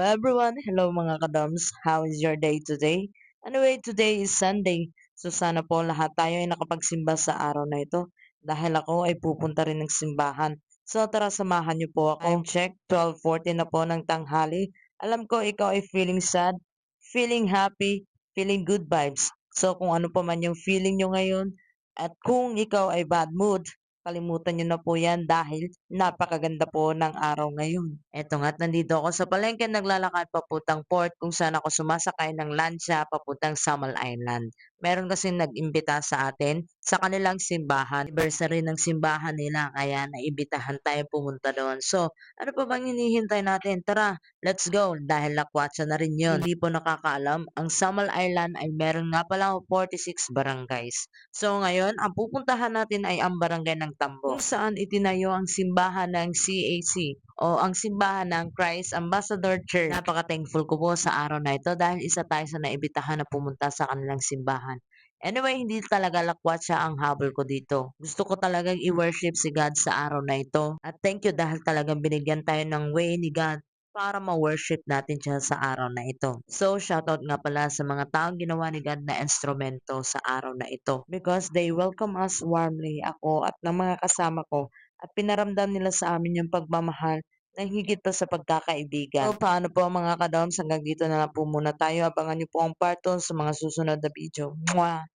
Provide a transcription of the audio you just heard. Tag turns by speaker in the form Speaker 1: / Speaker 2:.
Speaker 1: everyone, hello mga kadoms, how is your day today? Anyway, today is Sunday, so sana po lahat tayo ay nakapagsimba sa araw na ito dahil ako ay pupunta rin ng simbahan. So tara samahan niyo po ako. Time check, 12:40 na po ng tanghali. Alam ko ikaw ay feeling sad, feeling happy, feeling good vibes. So kung ano pa man yung feeling nyo ngayon at kung ikaw ay bad mood, kalimutan nyo na po yan dahil napakaganda po ng araw ngayon. Eto nga't nandito ako sa palengke naglalakad papuntang port kung saan ako sumasakay ng lancha papuntang Samal Island. Meron kasing nag-imbita sa atin sa kanilang simbahan. Anniversary ng simbahan nila kaya naimbitahan tayo pumunta doon. So, ano pa bang hinihintay natin? Tara, let's go! Dahil lakwatsa na rin yun. Hindi po nakakaalam, ang Samal Island ay meron nga pala 46 barangays. So ngayon, ang pupuntahan natin ay ang barangay ng Tambo, kung saan itinayo ang simbahan ng CAC o ang simbahan ng Christ Ambassador Church. Napaka-thankful ko po sa araw na ito dahil isa tayo sa naibitahan na pumunta sa kanilang simbahan. Anyway, hindi talaga lakwatsa ang habol ko dito. Gusto ko talagang i-worship si God sa araw na ito. At thank you dahil talagang binigyan tayo ng way ni God para ma-worship natin siya sa araw na ito. So, shoutout nga pala sa mga taong ginawa ni God na instrumento sa araw na ito because they welcome us warmly, ako at ng mga kasama ko, at pinaramdam nila sa amin yung pagmamahal na higit pa sa pagkakaibigan. So, paano po mga kadoms? Hanggang dito na lang po muna tayo. Abangan niyo po ang part 2 sa mga susunod na video. Mwah!